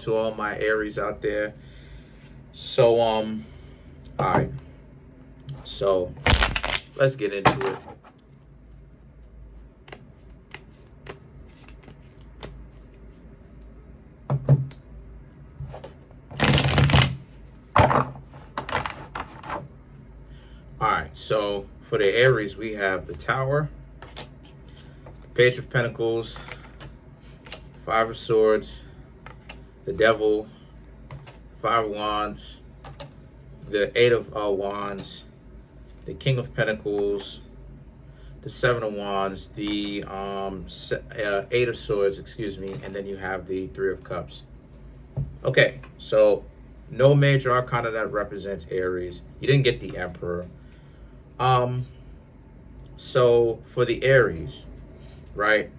to all my Aries out there. So, all right. So, let's get into it. All right, so for the Aries, we have the Tower, the Page of Pentacles, Five of Swords, the Devil, Five of Wands, the Eight of Wands, the King of Pentacles, the Seven of Wands, the Eight of Swords, excuse me, and then you have the Three of Cups. Okay, so no major arcana that represents Aries. You didn't get the Emperor. So for the Aries, right?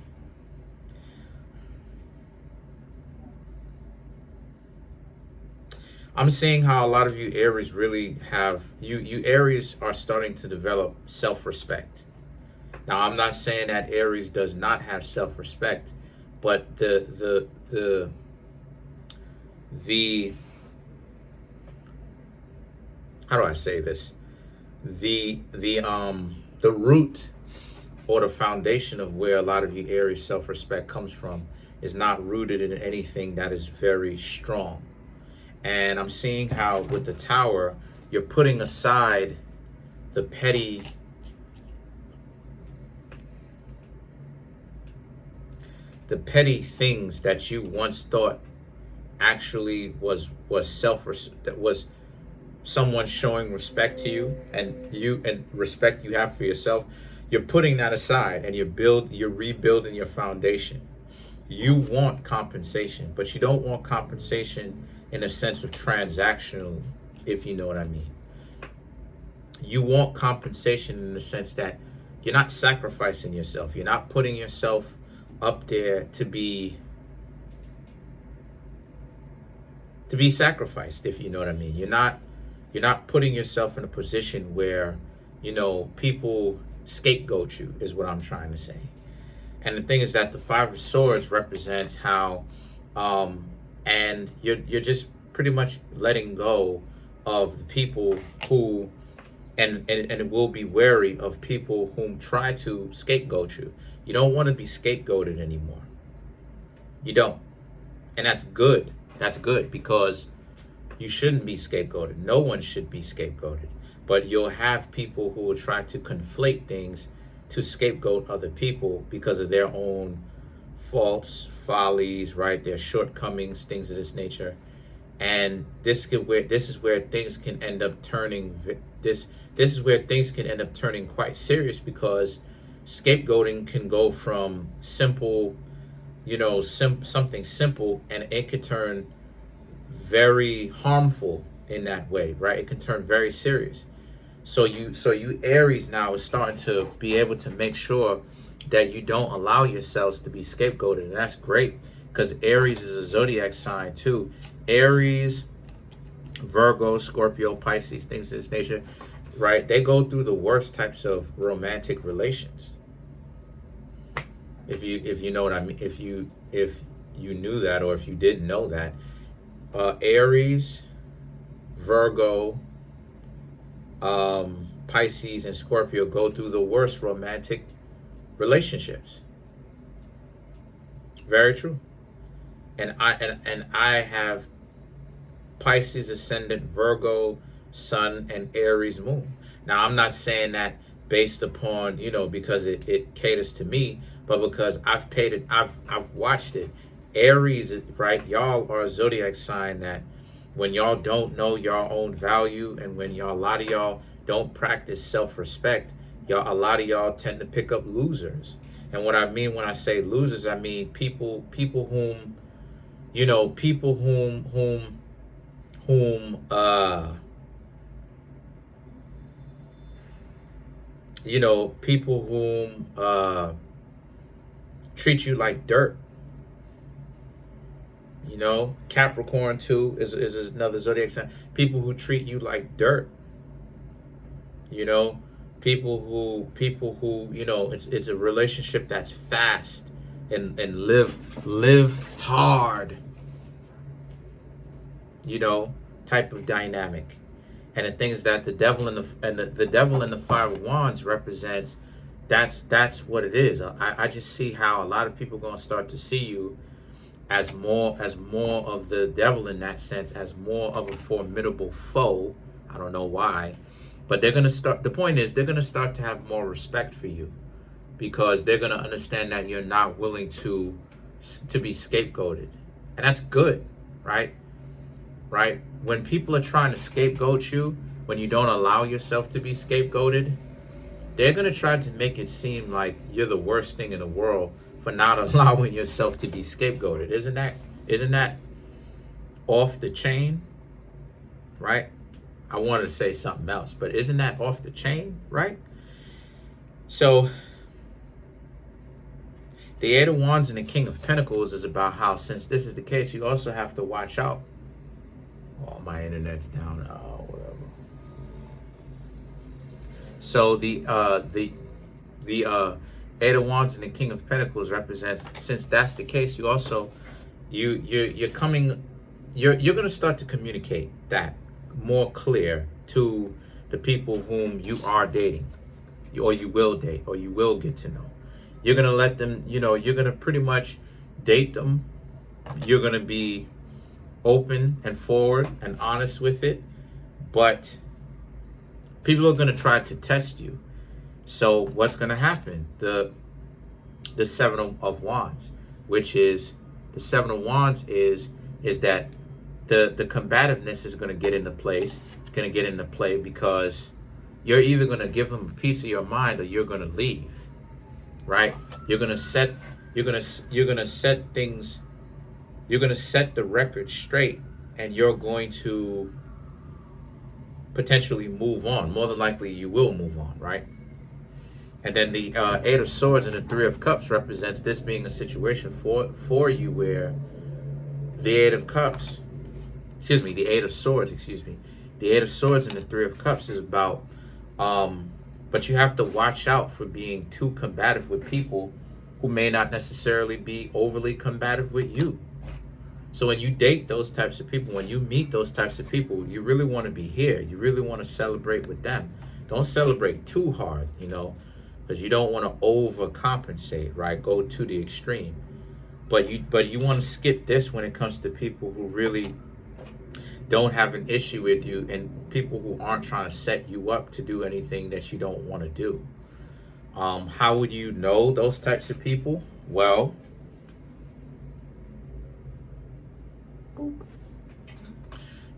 I'm seeing how a lot of you Aries really have, you Aries are starting to develop self-respect. Now, I'm not saying that Aries does not have self-respect, but the how do I say this? The root or the foundation of where a lot of you Aries self-respect comes from is not rooted in anything that is very strong. And I'm seeing how with the Tower, you're putting aside the petty things that you once thought actually was someone showing respect to you and respect you have for yourself. You're putting that aside and you're rebuilding your foundation. You want compensation, but you don't want compensation in a sense of transactional, if you know what I mean. You want compensation in the sense that you're not sacrificing yourself. You're not putting yourself up there to be sacrificed, if you know what I mean. You're not putting yourself in a position where, people scapegoat you, is what I'm trying to say. And the thing is that the Five of Swords represents how, and you're just pretty much letting go of the people who, and it will be wary of people whom try to scapegoat you. You don't want to be scapegoated anymore. You don't. And that's good. That's good, because you shouldn't be scapegoated. No one should be scapegoated. But you'll have people who will try to conflate things to scapegoat other people because of their own faults, follies, right? Their shortcomings, things of this nature. And this is where things can end up turning this is where things can end up turning quite serious, because scapegoating can go from simple, something simple, and it could turn very harmful in that way, right? It can turn very serious. So you Aries now is starting to be able to make sure that you don't allow yourselves to be scapegoated. And that's great, because Aries is a zodiac sign too. Aries, Virgo, Scorpio, Pisces, things of this nature, right? They go through the worst types of romantic relations. If you know what I mean, if you knew that, or if you didn't know that, Aries, Virgo, Pisces, and Scorpio go through the worst romantic relationships. Very true. And I have Pisces ascendant, Virgo sun, and Aries moon. Now, I'm not saying that based upon, because it caters to me, but because I've watched it. Aries, right? Y'all are a zodiac sign that when y'all don't know your own value, and when a lot of y'all don't practice self-respect, a lot of y'all tend to pick up losers. And what I mean when I say losers, I mean people whom, people whom people whom treat you like dirt. Capricorn too is another zodiac sign. People who treat you like dirt. People who it's a relationship that's fast and live hard. you know, type of dynamic. And the thing is that the devil and the devil in the Five of Wands represents, that's what it is. I just see how a lot of people are going to start to see you as more of the devil in that sense, as more of a formidable foe. I don't know why, but they're going to start, the point is they're going to start to have more respect for you, because they're going to understand that you're not willing to be scapegoated. And that's good, right? Right? When people are trying to scapegoat you, when you don't allow yourself to be scapegoated, they're going to try to make it seem like you're the worst thing in the world for not allowing yourself to be scapegoated. Isn't that off the chain? Right? I wanted to say something else, but isn't that off the chain, right? So the Eight of Wands and the King of Pentacles is about how, since this is the case, you also have to watch out. Oh, my internet's down. Oh, whatever. So the Eight of Wands and the King of Pentacles represents, since that's the case, you also you're going to start to communicate that more clear to the people whom you are dating, or you will date, or you will get to know. You're going to let them, you know, you're going to pretty much date them. You're going to be open and forward and honest with it, but people are going to try to test you. So what's going to happen? The Seven of Wands, which is the Seven of Wands, is that the combativeness is going to get into place. It's going to get into play because you're either going to give them a piece of your mind, or you're going to leave. Right? You're going to set things. You're going to set the record straight, and you're going to potentially move on. More than likely, you will move on, right? And then the Eight of Swords and the Three of Cups represents this being a situation for you where the Eight of Cups, the Eight of Swords, the Eight of Swords and the Three of Cups is about, but you have to watch out for being too combative with people who may not necessarily be overly combative with you. So when you date those types of people, when you meet those types of people, you really want to be here. You really want to celebrate with them. Don't celebrate too hard, you know, because you don't want to overcompensate, right? Go to the extreme. But you want to skip this when it comes to people who really don't have an issue with you, and people who aren't trying to set you up to do anything that you don't want to do. How would you know those types of people? Well,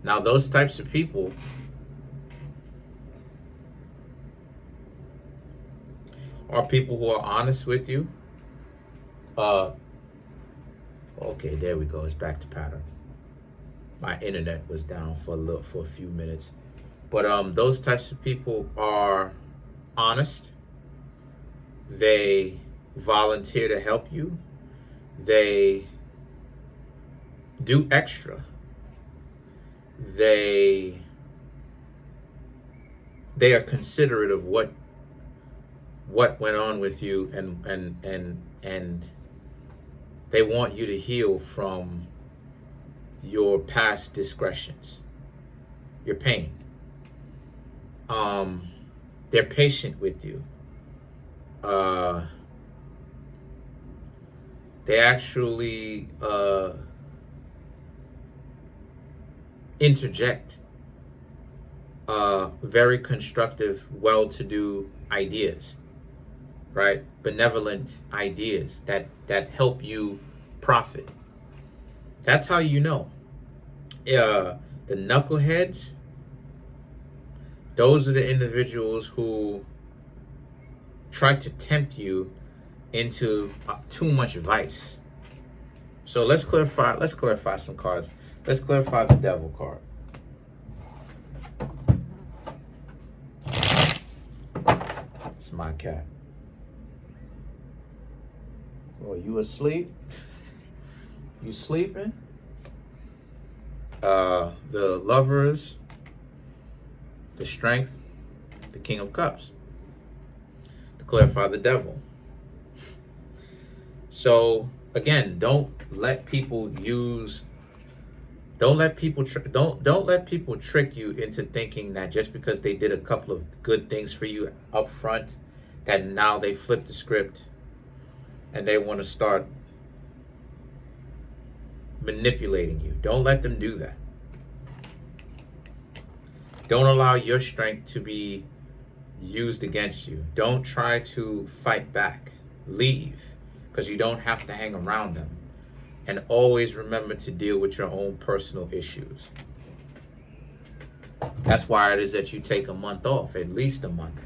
now those types of people are people who are honest with you. Okay, there we go. It's back to pattern. My internet was down for a few minutes. But those types of people are honest. They volunteer to help you. They do extra. They are considerate of what went on with you, and they want you to heal from your past discretions, your pain. They're patient with you. They actually interject very constructive, well-to-do ideas, right? Benevolent ideas that help you profit. That's how you know. The knuckleheads, those are the individuals who try to tempt you into too much vice. So let's clarify some cards. Let's clarify the Devil card. It's my cat. Oh, you asleep? You sleeping? The Lovers, the Strength, the King of Cups. To clarify the Devil. So again, don't let people use Don't let people don't let people trick you into thinking that just because they did a couple of good things for you up front, that now they flip the script and they want to start manipulating you. Don't let them do that. Don't allow your strength to be used against you. Don't try to fight back. Leave, because you don't have to hang around them. And always remember to deal with your own personal issues. That's why it is that you take a month off, at least a month.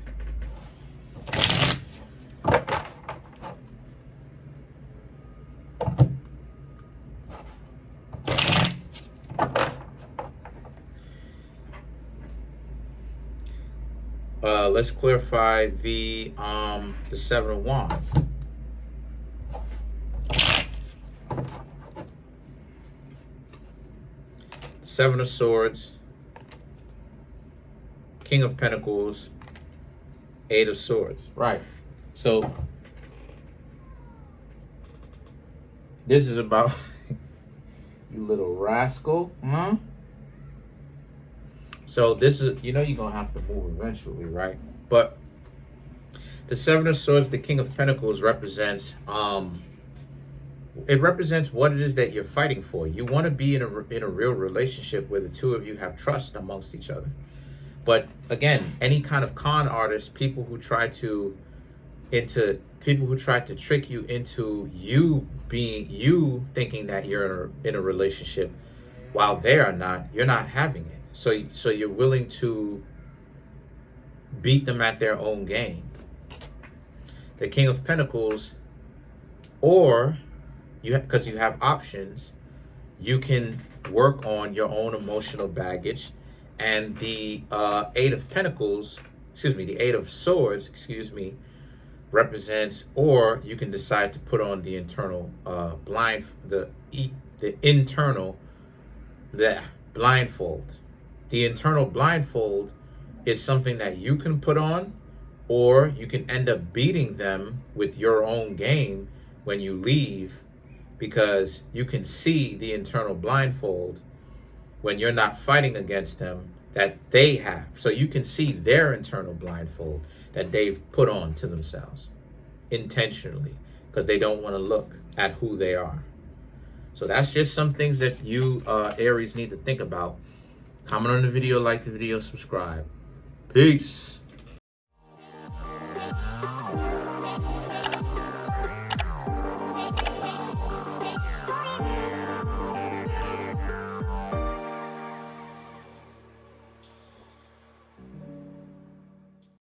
Let's clarify the Seven of Wands. Seven of Swords, King of Pentacles, Eight of Swords. Right. So this is about you little rascal, huh? So this is, you know, you're going to have to move eventually, right? But the Seven of Swords, the King of Pentacles represents, it represents what it is that you're fighting for. You want to be in a real relationship where the two of you have trust amongst each other. But again, any kind of con artist, people who try to trick you into you thinking that you're in a relationship while they are not, you're not having it. So you're willing to beat them at their own game. The King of Pentacles, or because you have options, you can work on your own emotional baggage. And the Eight of Pentacles, the Eight of Swords, represents, or you can decide to put on the internal blindfold. The internal blindfold is something that you can put on, or you can end up beating them with your own game when you leave, because you can see the internal blindfold when you're not fighting against them that they have. So you can see their internal blindfold that they've put on to themselves intentionally, because they don't want to look at who they are. So that's just some things that you Aries need to think about. Comment on the video, like the video, subscribe. Peace.